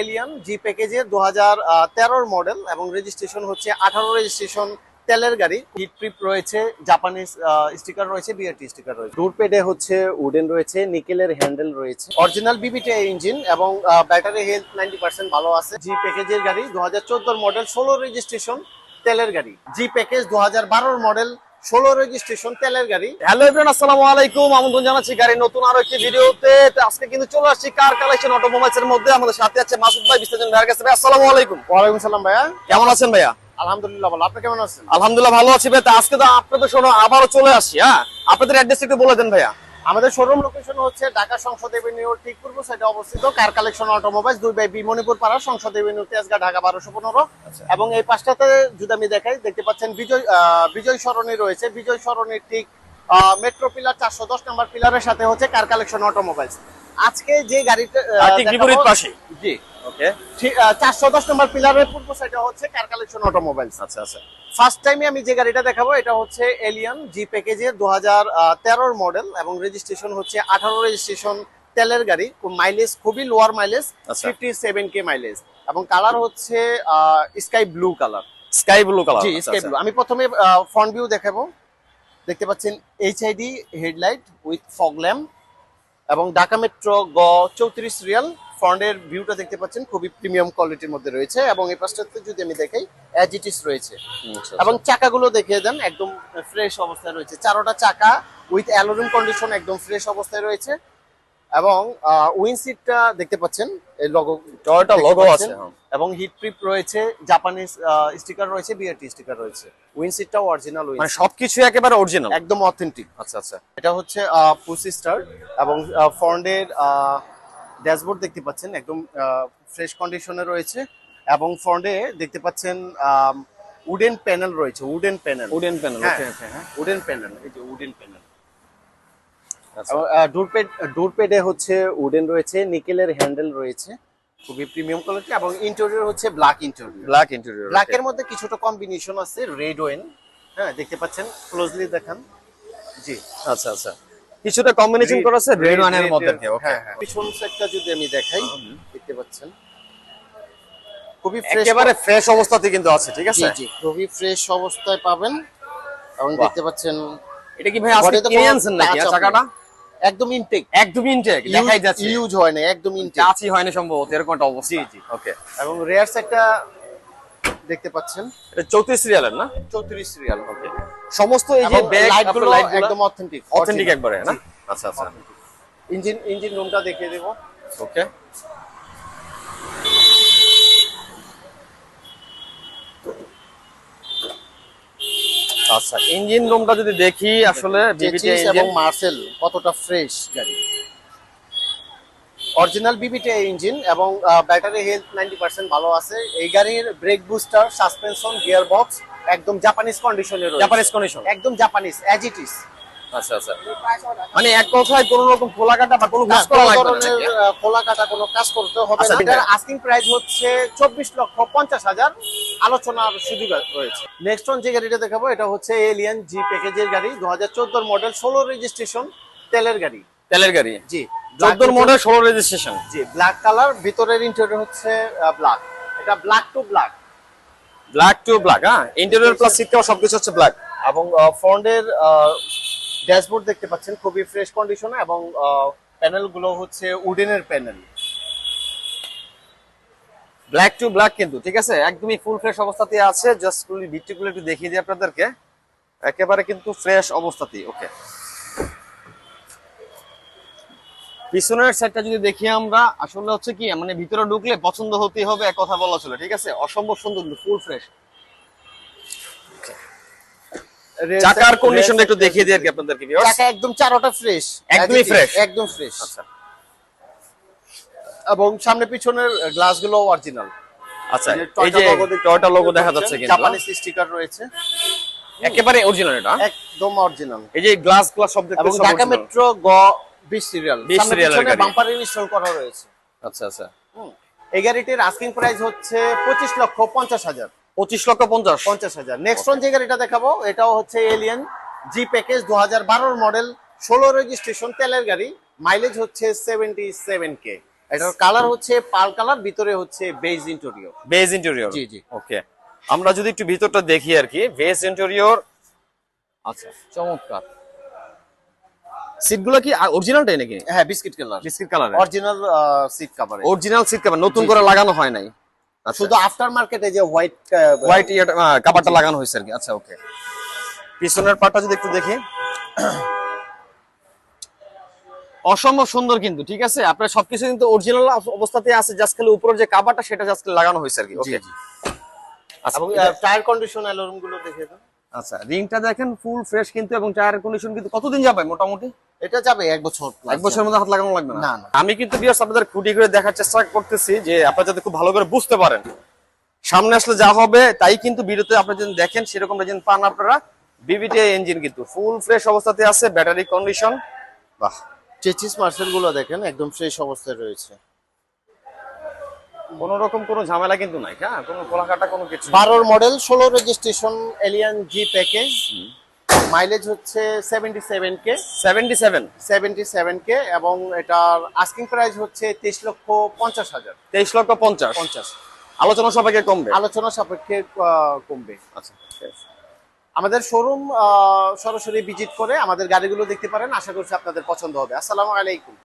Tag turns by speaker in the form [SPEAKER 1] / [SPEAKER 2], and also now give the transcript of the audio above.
[SPEAKER 1] Allion জি প্যাকেজের 2013 model এবং registration হচ্ছে 18 রেজিস্ট্রেশন তেলের গাড়ি। হিট প্রিপ রয়েছে, জাপানিজ স্টিকার রয়েছে, বিআরটি স্টিকার রয়েছে। ডোর প্যাডে হচ্ছে উডেন রয়েছে, নিকেলের হ্যান্ডেল রয়েছে, অরিজিনাল বিবিটি ইঞ্জিন এবং ব্যাটারি হেলথ 90% ভালো আছে। জি প্যাকেজের গাড়ি 2014 মডেল, 16 রেজিস্ট্রেশন তেলের গাড়ি। জি প্যাকেজ 2012 মডেল, 16 রেজিস্ট্রেশন তেলের গাড়ি।
[SPEAKER 2] হ্যালো এভরিওয়ান, আসসালামু আলাইকুম। আমন্ত্রণ জানাচ্ছি গাড়ির নতুন আরো একটি ভিডিওতে। তো আজকে কিন্তু চলে আসছি কার কালেকশন অটোমোবাইলস এর মধ্যে। আমাদের সাথে আছে মাসুদ ভাই, বিস্তারিত ভাইয়ের কাছে। ভাই আসসালামু আলাইকুম।
[SPEAKER 1] ওয়ালাইকুম সালাম ভাইয়া,
[SPEAKER 2] কেমন আছেন ভাইয়া?
[SPEAKER 1] আলহামদুলিল্লাহ ভালো। আপনি কেমন আছেন?
[SPEAKER 2] আলহামদুলিল্লাহ ভালো আছি ভাই। তো আজকে তো আপনাদের শোনো আবারও চলে আসি। আপনাদের অ্যাড্রেস একটু বলে দেন ভাইয়া।
[SPEAKER 1] আমাদের শোরুম লোকেশন হচ্ছে ঢাকা সংসদ এভিনিউ ঠিক পূর্ব সাইডে অবস্থিত কার কালেকশন অটোমোবাইলস, 2/বি মণিপুর পাড়া, সংসদ এভিনিউ, তেজগাঁ, ঢাকা 1215। এবং এই পাশটাতে যদি আমি দেখাই, দেখতে পাচ্ছেন বিজয় সরণি রয়েছে। বিজয় সরণির ঠিক মেট্রো পিলার 410 নম্বর পিলারের সাথে হচ্ছে কার কালেকশন অটোমোবাইলস। আজকে যে গাড়িটা
[SPEAKER 2] ঠিক বিপরীত পাশে।
[SPEAKER 1] জি
[SPEAKER 2] ওকে,
[SPEAKER 1] 410 নম্বর পিলারের পূর্ব সাইডে হচ্ছে কার কালেকশন অটোমোবাইলস।
[SPEAKER 2] আচ্ছা আচ্ছা।
[SPEAKER 1] ফার্স্ট টাইমে আমি যে গাড়িটা দেখাবো এটা হচ্ছে এলিয়ন জি প্যাকেজের 2013 মডেল এবং রেজিস্ট্রেশন হচ্ছে 18 রেজিস্ট্রেশন তেলের গাড়ি। মাইলেজ খুবই লোয়ার মাইলেজ, 57K মাইলেজ এবং কালার হচ্ছে sky blue colour.
[SPEAKER 2] Sky blue colour,
[SPEAKER 1] জি স্কাই ব্লু। আমি প্রথমে ফ্রন্ট ভিউ দেখাবো। দেখতে পাচ্ছেন HID headlight with fog lamp এবং ঢাকা মেট্রো গ 34 রিয়াল। ফ্রন্টের ভিউটা দেখতে পাচ্ছেন খুবই প্রিমিয়াম কোয়ালিটির মধ্যে রয়েছে এবং এই পাশটাতে যদি আমি দেখাই অ্যাজ ইট ইজ রয়েছে। এবং চাকাগুলো দেখিয়ে দেন, একদম ফ্রেশ অবস্থায় রয়েছে। চারোটা চাকা উইথ অ্যালোরিং কন্ডিশন, একদম ফ্রেশ অবস্থায় রয়েছে। এবং উইন্ড সিটটা দেখতে পাচ্ছেন, এই লোগো
[SPEAKER 2] টয়োটা লোগো আছে
[SPEAKER 1] এবং হিট প্রিপ রয়েছে, জাপানিজ স্টিকার রয়েছে, বিআরটি স্টিকার রয়েছে। উইন্ড সিটটাও অরিজিনাল,
[SPEAKER 2] মানে সবকিছু একেবারে অরিজিনাল,
[SPEAKER 1] একদম অথেন্টিক।
[SPEAKER 2] আচ্ছা আচ্ছা।
[SPEAKER 1] এটা হচ্ছে পুশি স্টার্ট এবং ফ্রন্টের ড্যাশবোর্ড দেখতে পাচ্ছেন একদম ফ্রেশ কন্ডিশনে রয়েছে এবং ফ্রন্টে দেখতে পাচ্ছেন উডেন প্যানেল রয়েছে। উডেন প্যানেল, উডেন প্যানেল, এই যে উডেন প্যানেল। ডোর প্যাডে হচ্ছে উডেন রয়েছে, নিকেলের হ্যান্ডেল রয়েছে, খুবই প্রিমিয়াম কোয়ালিটি এবং ইন্টেরিয়র হচ্ছে ব্ল্যাক ইন্টেরিয়র। ব্ল্যাকের মধ্যে কিছুটা কম্বিনেশন আছে রেড ওয়েন। হ্যাঁ, দেখতে পাচ্ছেন, ক্লোজলি দেখান। জি
[SPEAKER 2] আচ্ছা আচ্ছা, কিছুটা কম্বিনেশন করা আছে রেড ওয়ানের মধ্যে। ওকে,
[SPEAKER 1] পিছন সাইডটা যদি আমি দেখাই, দেখতে পাচ্ছেন খুবই
[SPEAKER 2] একেবারে ফ্রেশ অবস্থাতে কিন্তু আছে। ঠিক আছে,
[SPEAKER 1] জি খুবই ফ্রেশ অবস্থায় পাবেন এবং দেখতে পাচ্ছেন।
[SPEAKER 2] এটা কি ভাই আজকে কিনে আনছেন নাকি চাকাটা?
[SPEAKER 1] একদম ইনটেক,
[SPEAKER 2] একদম ইনটেক, দেখাই যাচ্ছে
[SPEAKER 1] ইউজ হয় না, একদম ইনটেক,
[SPEAKER 2] টাচই হয় না সম্ভবত, এরকম একটা অবস্থা।
[SPEAKER 1] জি জি
[SPEAKER 2] ওকে।
[SPEAKER 1] এবং রিয়ার সাইডটা দেখতে পাচ্ছেন,
[SPEAKER 2] এটা 34 রিয়ালের না?
[SPEAKER 1] 34 রিয়াল। ওকে।
[SPEAKER 2] সমস্ত এই যে ব্যাক
[SPEAKER 1] লাইটগুলো একদম
[SPEAKER 2] অথেন্টিক একবারে না? আচ্ছা আচ্ছা।
[SPEAKER 1] ইঞ্জিন রুমটা দেখিয়ে দেব।
[SPEAKER 2] ওকে। আচ্ছা, ইঞ্জিন রুমটা যদি দেখি, আসলে বিবিটি
[SPEAKER 1] এবং মার্সেল কতটা ফ্রেশ গাড়ি। অরিজিনাল বিবিটি ইঞ্জিন এবং ব্যাটারি হেলথ 90% ভালো আছে। এই গাড়ির brake booster, suspension, gear box একদম জাপানিজ কন্ডিশনে রয়েছে।
[SPEAKER 2] জাপানিজ কন্ডিশন,
[SPEAKER 1] একদম জাপানিজ, অ্যাজ ইট ইজ।
[SPEAKER 2] আচ্ছা আচ্ছা। মানে এক কথায় কোনো রকম খোলা কাটা বা কোনো কাজ করা লাগবে না,
[SPEAKER 1] খোলা কাটা কোনো কাজ করতে হবে না। এটার আস্কিং প্রাইস হচ্ছে 24,50,000, আলোচনার সুযোগ রয়েছে। নেক্সট অন যে গাড়িটা দেখাবো এটা হচ্ছে এলিয়ন জি প্যাকেজের গাড়ি, 2014 মডেল, 16 রেজিস্ট্রেশন তেলের গাড়ি।
[SPEAKER 2] তেলের গাড়ি,
[SPEAKER 1] G
[SPEAKER 2] 14 model, 16 registration.
[SPEAKER 1] G black colour, ভিতরের ইন্টেরিয়র হচ্ছে ব্ল্যাক। এটা black to black,
[SPEAKER 2] black to black. হ্যাঁ, ইন্টেরিয়র প্লাস সিট কভার সবকিছু হচ্ছে ব্ল্যাক।
[SPEAKER 1] এবং ফ্রন্টের ড্যাশবোর্ড দেখতে পাচ্ছেন খুবই ফ্রেশ কন্ডিশনে এবং প্যানেল গুলো হচ্ছে উডেনের প্যানেল,
[SPEAKER 2] ব্ল্যাক টু ব্ল্যাক কিন্তু। ঠিক আছে, একদমই ফুল ফ্রেশ অবস্থাতে আছে। জাস্ট ফুলি ভিতরগুলো একটু দেখিয়ে দিই আপনাদেরকে, একেবারে কিন্তু ফ্রেশ অবস্থাতেই। ওকে। পিছনের সাইডটা যদি দেখি আমরা, আসলে হচ্ছে কি, মানে ভিতরে ঢুকলে পছন্দ হতেই হবে, এক কথা বলা ছিল। ঠিক আছে, অসম্ভব সুন্দর, ফুল ফ্রেশ। চাকার কন্ডিশনটা একটু দেখিয়ে দিই আর কি আপনাদেরকে।
[SPEAKER 1] চাকা একদম চারোটা ফ্রেশ,
[SPEAKER 2] একদমই ফ্রেশ,
[SPEAKER 1] একদম ফ্রেশ। আচ্ছা। এবং সামনে পিছনের গ্লাসগুলো অরিজিনাল।
[SPEAKER 2] আচ্ছা, এই যে টয়োটা লোগো দেখা যাচ্ছে কিন্তু
[SPEAKER 1] জাপানিজ স্টিকার রয়েছে,
[SPEAKER 2] একেবারে অরিজিনাল। এটা
[SPEAKER 1] একদম অরিজিনাল।
[SPEAKER 2] এই যে গ্লাস সব দেখতে
[SPEAKER 1] এবং ঢাকা মেট্রো গ 20 সিরিয়াল,
[SPEAKER 2] 20 সিরিয়ালের গাড়ি,
[SPEAKER 1] বাম্পার ইনস্টল করা রয়েছে।
[SPEAKER 2] আচ্ছা আচ্ছা।
[SPEAKER 1] এই গাড়িটির আস্কিং প্রাইস হচ্ছে 25,50,000।
[SPEAKER 2] 25,50,000।
[SPEAKER 1] নেক্সট অন যে গাড়িটা দেখাবো এটাও হচ্ছে Allion G package, 2012 model, 16 registration তেলের গাড়ি। মাইলেজ হচ্ছে 77K এটার কালার হচ্ছে পার্ল কালার, ভিতরে হচ্ছে বেজ ইন্টেরিয়র।
[SPEAKER 2] বেজ ইন্টেরিয়র,
[SPEAKER 1] জি জি।
[SPEAKER 2] ওকে। আমরা যদি একটু ভিতরটা দেখি আর কি, বেজ ইন্টেরিয়র। আচ্ছা, চমৎকার। সিটগুলো কি অরিজিনালটাই নাকি?
[SPEAKER 1] হ্যাঁ, বিস্কিট কালার,
[SPEAKER 2] বিস্কিট কালারের
[SPEAKER 1] original seat cover.
[SPEAKER 2] Original seat cover, নতুন
[SPEAKER 1] জি,
[SPEAKER 2] করে
[SPEAKER 1] জি।
[SPEAKER 2] লাগানো হয় নাই। আচ্ছা,
[SPEAKER 1] শুধু আফটার মার্কেটে যে হোয়াইট
[SPEAKER 2] হোয়াইট কাভারটা লাগানো হয়েছে আর কি। আচ্ছা, ওকে। পিছনের পার্টটা যদি একটু দেখি, অসম্ভব সুন্দর কিন্তু, ঠিক আছে। আপনার সবকিছু কিন্তু অরিজিনাল অবস্থাতে আছে, জাস্ট খালি উপরের যে কাভারটা সেটা জাস্ট লাগানো হয়েছে আর কি। ওকে। আচ্ছা,
[SPEAKER 1] এবং টায়ার কন্ডিশন অ্যালোরুম গুলো দেখে দাও।
[SPEAKER 2] আচ্ছা, রিংটা দেখেন ফুল ফ্রেশ কিন্তু, এবং টায়ার কন্ডিশন কিন্তু কতদিন যাবে মোটামুটি?
[SPEAKER 1] এটা যাবে 1 বছর plus
[SPEAKER 2] 1 বছরের মধ্যে হাত লাগানো লাগবে না?
[SPEAKER 1] না, না।
[SPEAKER 2] আমি কিন্তু ভিউয়ার্স আপনাদের খুঁটি করে দেখার চেষ্টা করতেছি, যে আপনারা যাতে খুব ভালো করে বুঝতে পারেন। সামনে আসলে যা হবে তাই কিন্তু ভিডিওতে আপনারা যদি দেখেন সেরকম যেন পান আপনারা। বিবিটিআই ইঞ্জিন কিন্তু ফুল ফ্রেশ অবস্থাতে আছে, ব্যাটারি কন্ডিশন, বাহ।
[SPEAKER 1] চেচিস মার্সেল গুলো দেখেন একদম ফ্রেশ অবস্থায় রয়েছে।
[SPEAKER 2] কোনো রকম কোনো ঝামেলা কিন্তু নাই, হ্যাঁ, কোনো কোলাকাটা কোনো কিছু।
[SPEAKER 1] 12 মডেল, 16 রেজিস্ট্রেশন, এলিয়ান জি প্যাকেজ। মাইলেজ হচ্ছে 77 কে,
[SPEAKER 2] 77
[SPEAKER 1] কে, এবং এটার আস্কিং প্রাইস হচ্ছে 23,50,000।
[SPEAKER 2] 23,50,000।
[SPEAKER 1] 50
[SPEAKER 2] আলোচনা সবাইকে কমবে।
[SPEAKER 1] আলোচনা সাপেক্ষে কমবে।
[SPEAKER 2] আচ্ছা,
[SPEAKER 1] আমাদের শোরুম সরাসরি ভিজিট করে আমাদের গাড়িগুলো দেখতে পারেন, আশা করছি আপনাদের পছন্দ হবে। আসসালামু আলাইকুম।